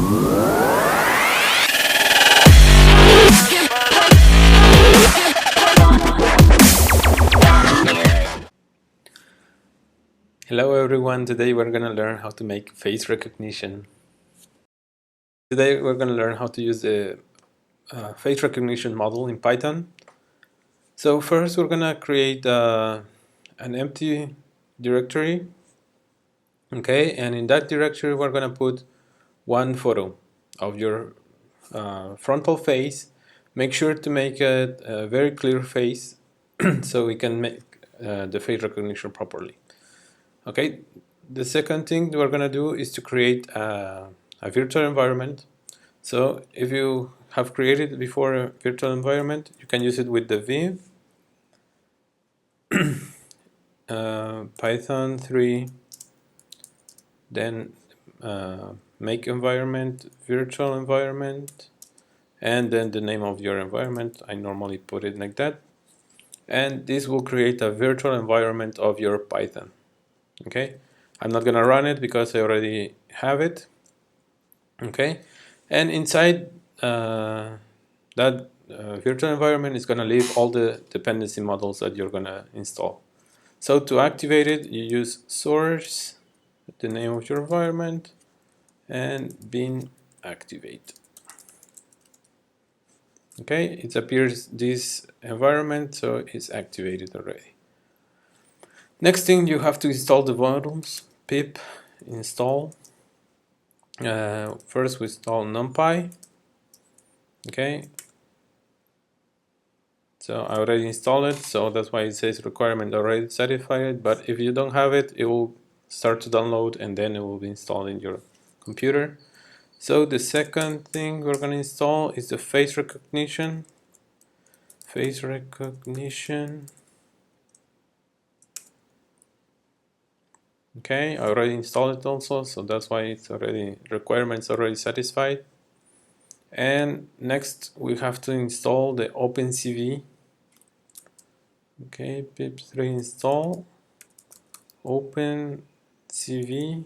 Hello everyone, today we're going to learn how to make face recognition. Today we're going to learn how to use the face recognition model in Python. So first we're going to create an empty directory, okay, and in that directory we're going to put one photo of your frontal face. Make sure to make it a very clear face so we can make the face recognition properly. Okay, the second thing we're going to do is to create a virtual environment. So if you have created before a virtual environment, you can use it with the v Python 3, then make environment, virtual environment, and then the name of your environment. I normally put it like that. And this will create a virtual environment of your Python. Okay, I'm not gonna run it because I already have it. Okay, and inside that virtual environment is gonna leave all the dependency models that you're gonna install. So to activate it, you use source, the name of your environment, and bin activate. Okay, it appears this environment, so it's activated already. Next thing, you have to install the modules. Pip install. First we install numpy. Okay, so I already installed it, so that's why it says requirement already satisfied. But if you don't have it, it will start to download and then it will be installed in your computer. So the second thing we're going to install is the face recognition. Face recognition. Okay, I already installed it also, so that's why it's already requirements already satisfied. And next we have to install the OpenCV. Okay, pip3 install OpenCV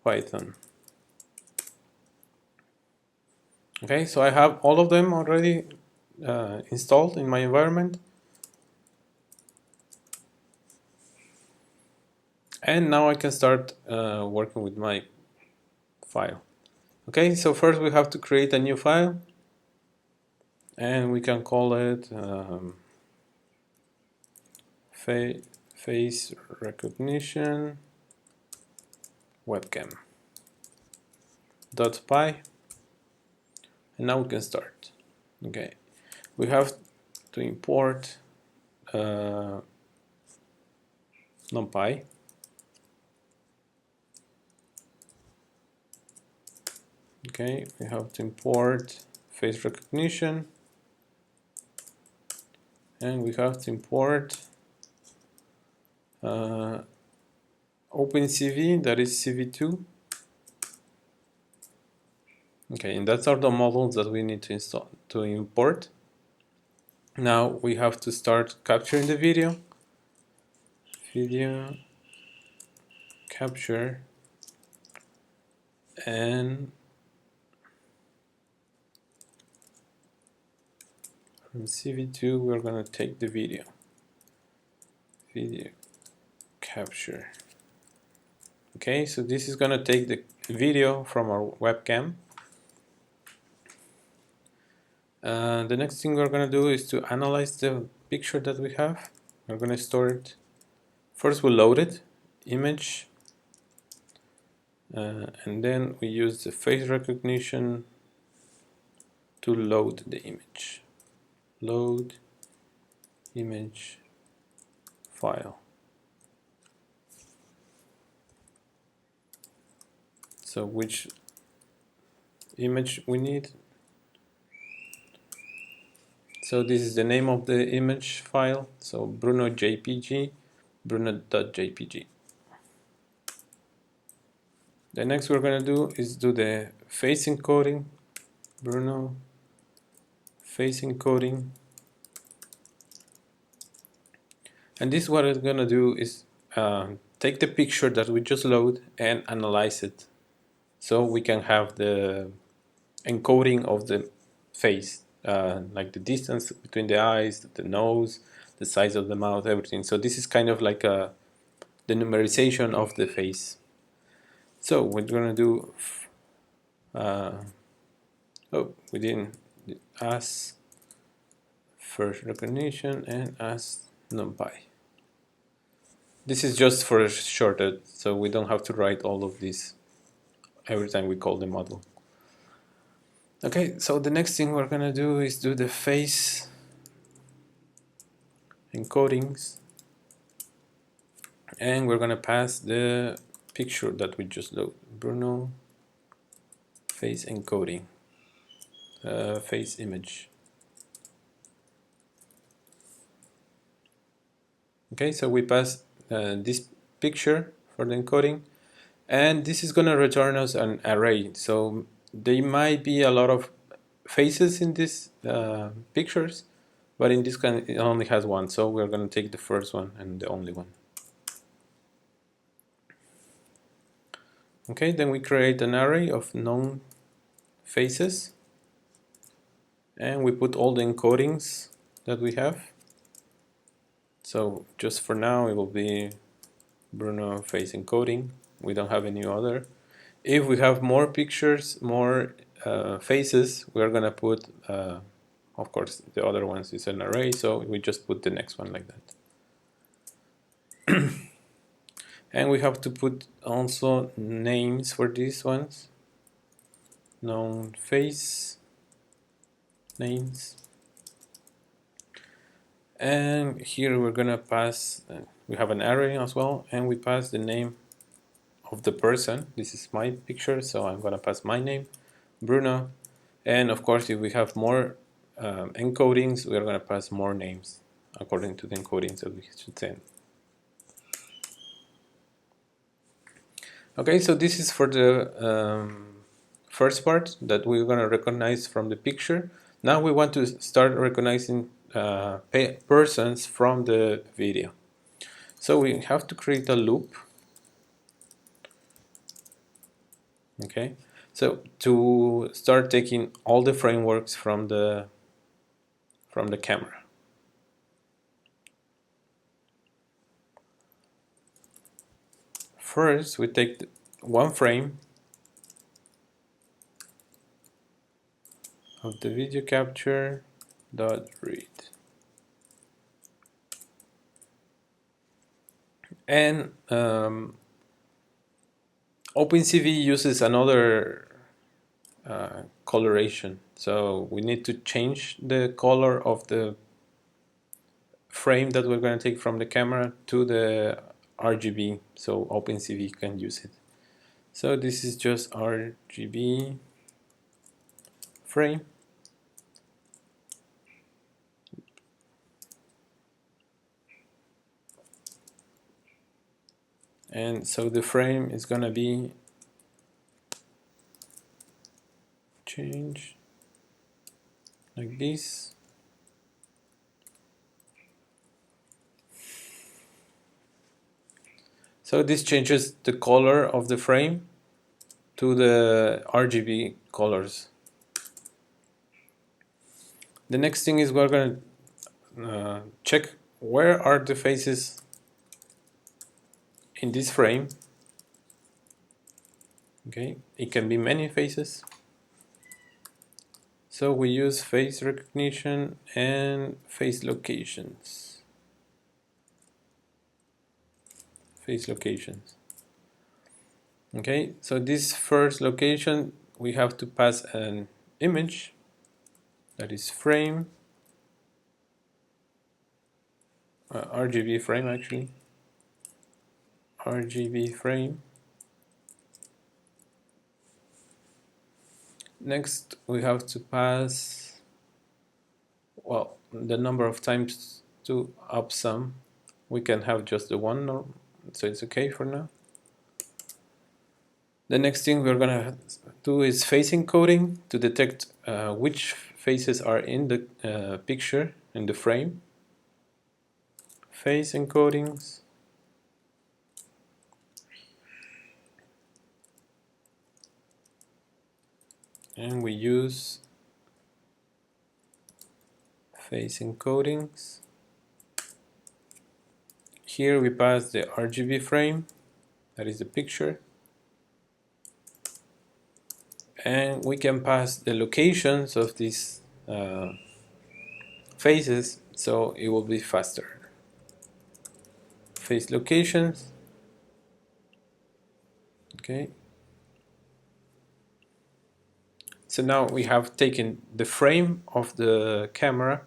Python. Okay, so I have all of them already installed in my environment. And now I can start working with my file. Okay, so first we have to create a new file. And we can call it face recognition webcam .py, and now we can start. Okay, we have to import numpy. Okay, we have to import face recognition, and we have to import OpenCV, that is CV2. Okay, and that's are the models that we need to install to import. Now we have to start capturing the video. Video capture, and from CV2 we're gonna take the video capture. Okay, so this is gonna take the video from our webcam. The next thing we're gonna do is to analyze the picture that we have. We're gonna store it. First we'll load it, image, and then we use the face recognition to load the image. Load image file. So which image we need? So this is the name of the image file. So Bruno JPG, Bruno.jpg. The next we're going to do is do the face encoding. Bruno face encoding. And this what it's going to do is take the picture that we just load and analyze it. so we can have the encoding of the face, like the distance between the eyes, the nose, the size of the mouth, everything. So this is kind of like the numerization of the face. So we're gonna do, we didn't as first recognition and as numpy. This is just for shorted, so we don't have to write all of this every time we call the model. Okay, so the next thing we're gonna do is do the face encodings, and we're gonna pass the picture that we just loaded. Bruno face encoding, face image. Okay, so we pass this picture for the encoding, and this is gonna return us an array. So there might be a lot of faces in these pictures, but in this kind it only has one, so we're gonna take the first one and the only one. Okay, then we create an array of known faces, and we put all the encodings that we have. So just for now it will be Bruno face encoding. We don't have any other. If we have more pictures, more faces, we're gonna put of course the other ones is an array, so we just put the next one like that. And we have to put also names for these ones, known face names. And here we're gonna pass, we have an array as well, and we pass the name of the person. This is my picture, so I'm gonna pass my name, Bruno. And of course, if we have more encodings, we are gonna pass more names according to the encodings that we should send. Okay, so this is for the first part that we're gonna recognize from the picture. Now we want to start recognizing persons from the video. So we have to create a loop. Okay, so to start taking all the frameworks from the camera. First, we take one frame of the video capture dot read, and OpenCV uses another coloration, so we need to change the color of the frame that we're going to take from the camera to the RGB, so OpenCV can use it. So this is just RGB frame, and so the frame is going to be change like this. So this changes the color of the frame to the RGB colors. The next thing is we're going to check where are the faces in this frame. Okay, it can be many faces. So we use face recognition and face locations. Face locations. Okay, so this first location we have to pass an image that is frame, RGB frame actually, RGB frame. Next we have to pass, well, the number of times to upsum. We can have just the one, so it's okay for now. The next thing we're gonna do is face encoding to detect which faces are in the picture, in the frame. Face encodings. and we use face encodings. Here we pass the RGB frame, that is the picture, and we can pass the locations of these faces, so it will be faster. Face locations, okay. So now we have taken the frame of the camera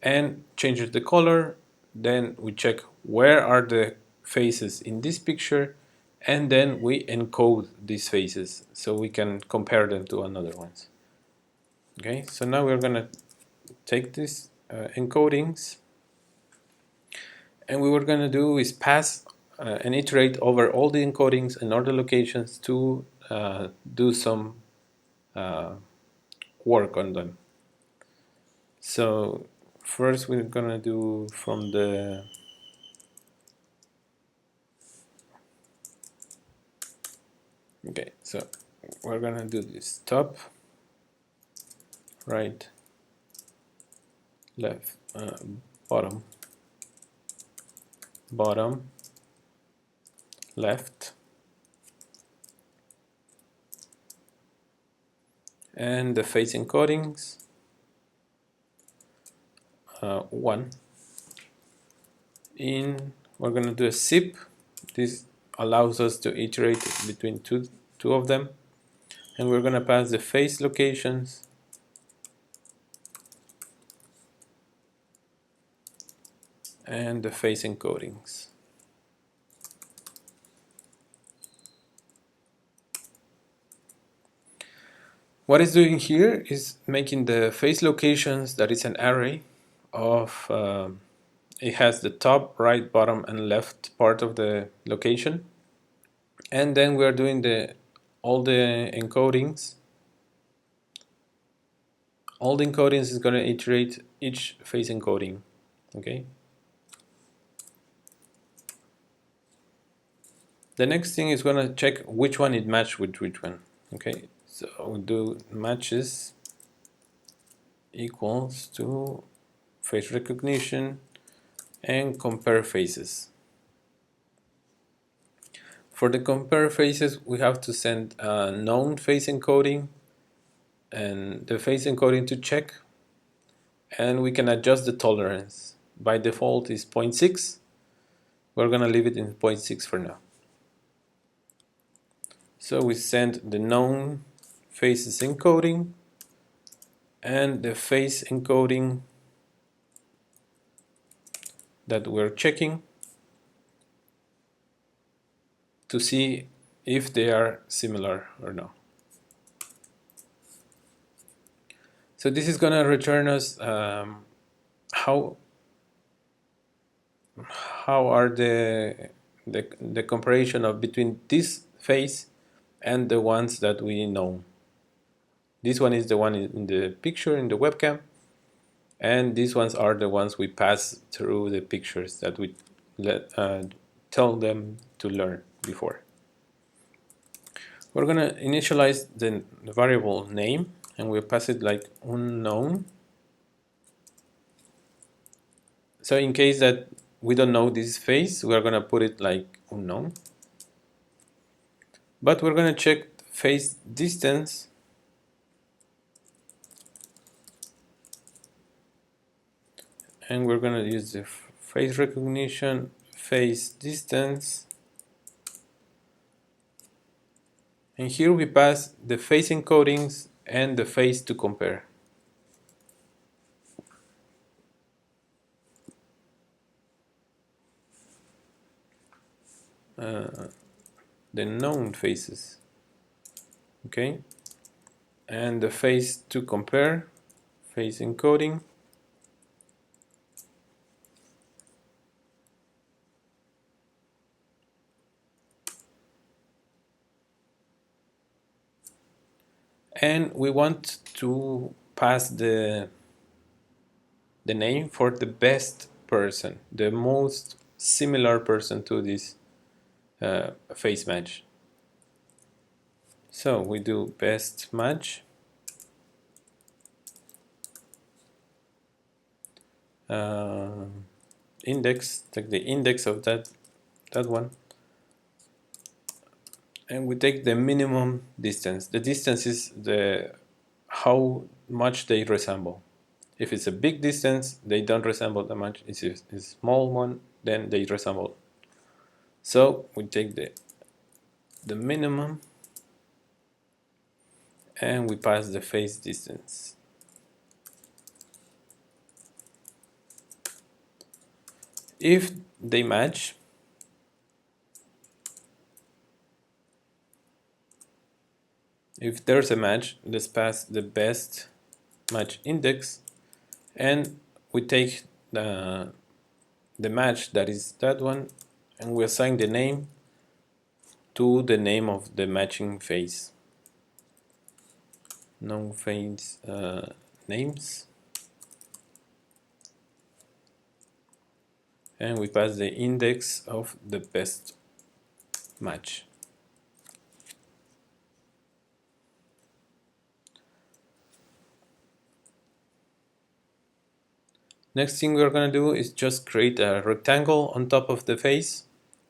and changed the color. Then we check where are the faces in this picture, and then we encode these faces so we can compare them to another ones. Okay, so now we're gonna take these encodings, and what we're gonna do is pass and iterate over all the encodings and all the locations to do some work on them. So first we're gonna do from the okay, so we're gonna do this top, right, left, bottom, bottom, left, and the face encodings, one. We're gonna do a zip. This allows us to iterate between two of them, and we're gonna pass the face locations and the face encodings. What it's doing here is making the face locations, that is an array of it has the top, right, bottom, and left part of the location, and then we are doing all the encodings. All the encodings is going to iterate each face encoding. Okay. The next thing is going to check which one it matched with which one. Okay, so we'll do matches equals to face recognition and compare faces. For the compare faces, we have to send a known face encoding and the face encoding to check, and we can adjust the tolerance. By default is 0.6. We're gonna leave it in 0.6 for now. So we send the known faces encoding and the face encoding that we're checking to see if they are similar or not. So this is gonna return us how are the comparison of between this face and the ones that we know. This one is the one in the picture in the webcam, and these ones are the ones we pass through the pictures that we tell them to learn before. We're gonna initialize the variable name, and we'll pass it like unknown. So in case that we don't know this face, we're gonna put it like unknown. But we're gonna check face distance, and we're gonna use the face recognition face distance, and here we pass the face encodings and the face to compare. The known faces, okay, and the face to compare, face encoding, and we want to pass the name for the best person, the most similar person to this face match. So we do best match, uh, index, take the index of that one, and we take the minimum distance. The distance is how much they resemble. If it's a big distance, they don't resemble that much. If it's a small one, then they resemble. So we take the minimum and we pass the face distance. If they match, if there's a match, let's pass the best match index, and we take the match that is that one, and we assign the name to the name of the matching face. Known face names, and we pass the index of the best match. Next thing we're going to do is just create a rectangle on top of the face.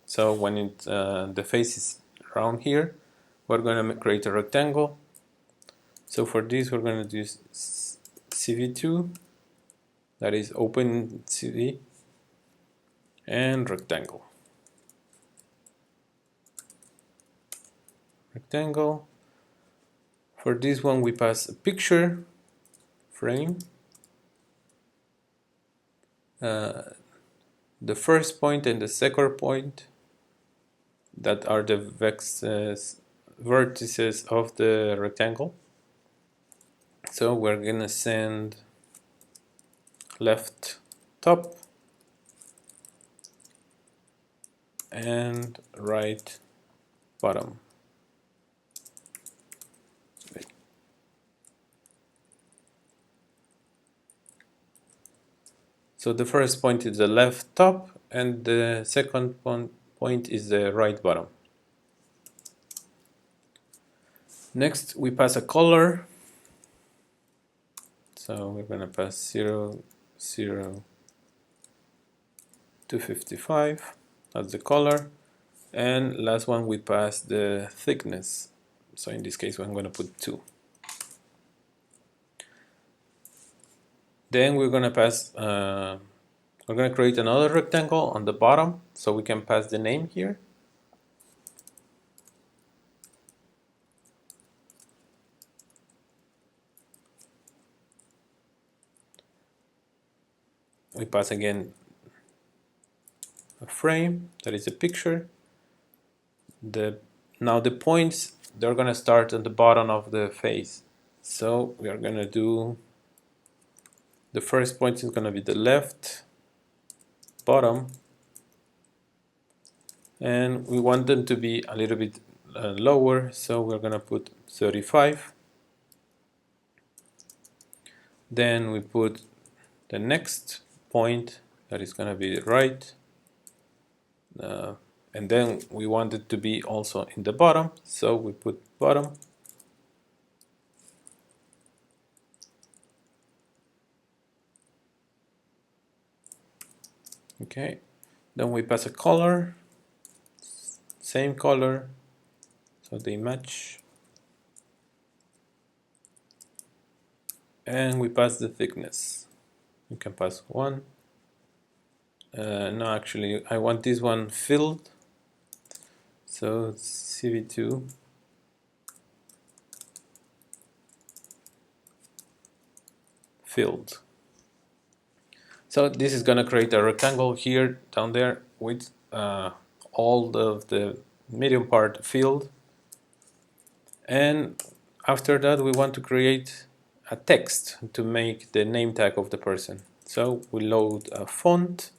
So when the face is around here, we're going to create a rectangle. So for this we're going to use CV2, that is OpenCV, and rectangle. Rectangle. For this one we pass a picture frame. The first point and the second point, that are the vertices of the rectangle. So we're gonna send left top and right bottom. So the first point is the left top and the second point is the right bottom. Next we pass a color. So we're gonna pass 0, 0 to 55. That's the color. And last one we pass the thickness. So in this case I'm going to put 2. Then we're going to pass, we're going to create another rectangle on the bottom so we can pass the name here. We pass again a frame, that is a picture. Now the points, they're going to start at the bottom of the face. So we are going to do, the first point is going to be the left bottom, and we want them to be a little bit lower, so we're going to put 35. Then we put the next point, that is going to be right, and then we want it to be also in the bottom, so we put bottom. Okay, then we pass a color, same color, so they match, and we pass the thickness. You can pass 1. No, actually I want this one filled, so CV2 filled. So this is going to create a rectangle here down there with all of the medium part filled. And after that we want to create a text to make the name tag of the person. So we load a font.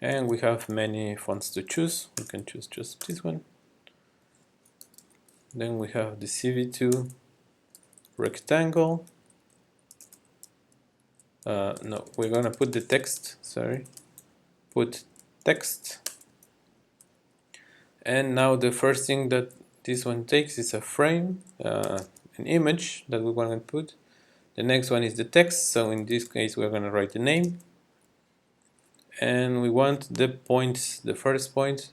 And we have many fonts to choose. We can choose just this one. Then we have the CV2 rectangle. No, we're gonna put the text, sorry. Put text. And now the first thing that this one takes is a frame, an image that we want to put. The next one is the text, so in this case we're going to write the name. And we want the points, the first point,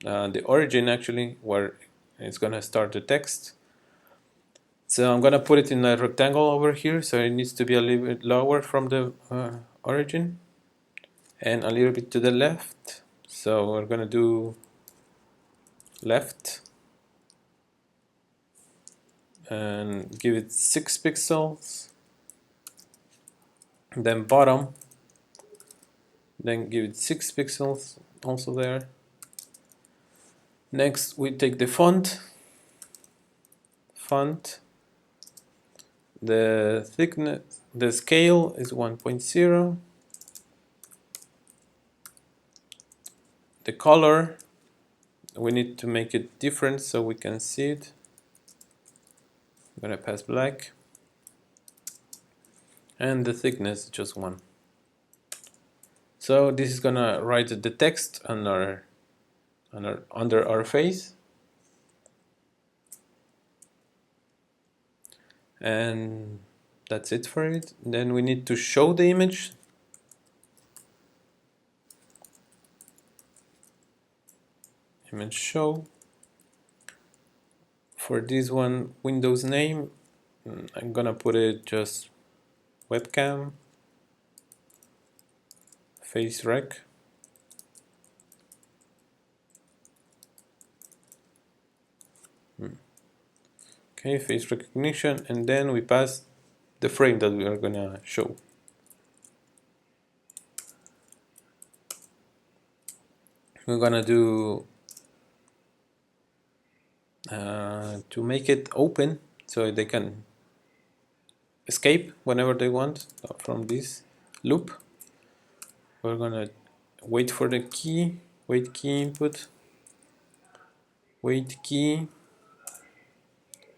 the origin actually, where it's going to start the text. So I'm going to put it in a rectangle over here, so it needs to be a little bit lower from the origin and a little bit to the left. So we're going to do left and give it 6 pixels. Then bottom, then give it 6 pixels also there. Next we take the font, the thickness, the scale is 1.0. The color, we need to make it different so we can see it. I'm gonna pass black. And the thickness, just 1. So this is gonna write the text under our face. And that's it for it. Then we need to show the image. Image show. For this one, Windows name, I'm gonna put it just webcam face rec. Okay, face recognition, and then we pass the frame that we are gonna show. We're gonna do to make it open so they can escape whenever they want from this loop. We're gonna wait for the key, wait key input, wait key,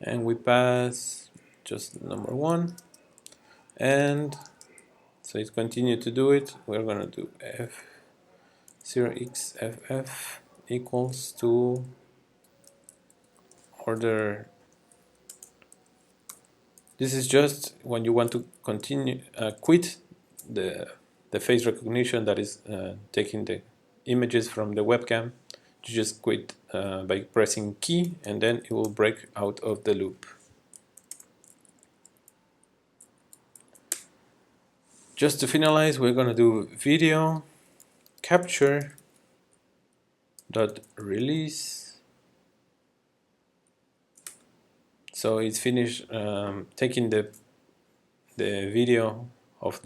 and we pass just number 1, and so it continue to do it. We're gonna do f0xff equals to order. This is just when you want to continue quit the face recognition that is taking the images from the webcam. You just quit by pressing key, and then it will break out of the loop. Just to finalize, we're going to do video capture dot release. So it's finished taking the video of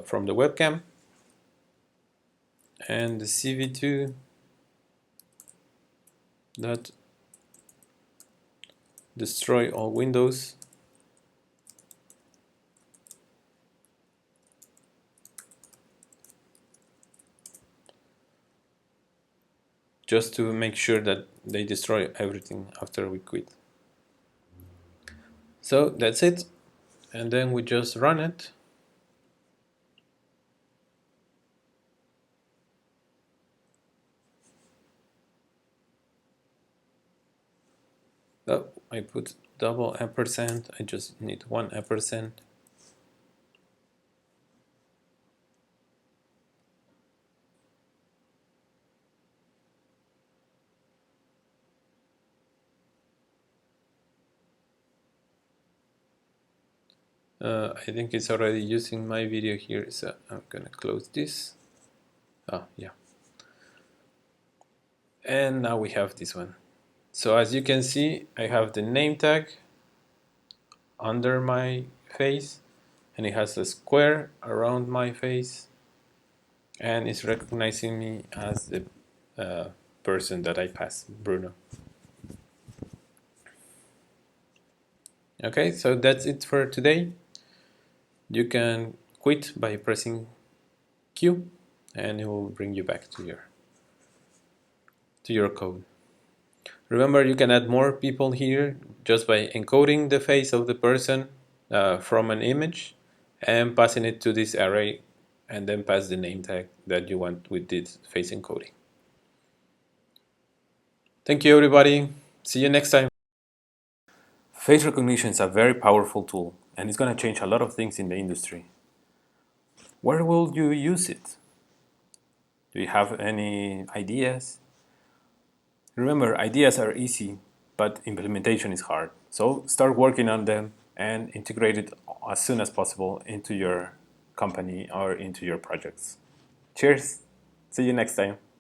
from the webcam, and the CV2 dot destroy all windows. Just to make sure that they destroy everything after we quit. So that's it, and then we just run it. Oh, I put double ampersand, I just need 1 ampersand. I think it's already using my video here, so I'm gonna close this. Oh, yeah. And now we have this one. So as you can see, I have the name tag under my face, and it has a square around my face, and it's recognizing me as the person that I passed, Bruno. Okay, so that's it for today. You can quit by pressing Q, and it will bring you back to your code. Remember, you can add more people here just by encoding the face of the person from an image and passing it to this array and then pass the name tag that you want with this face encoding. Thank you, everybody. See you next time. Face recognition is a very powerful tool, and it's going to change a lot of things in the industry. Where will you use it? Do you have any ideas? Remember, ideas are easy, but implementation is hard. So start working on them and integrate it as soon as possible into your company or into your projects. Cheers! See you next time.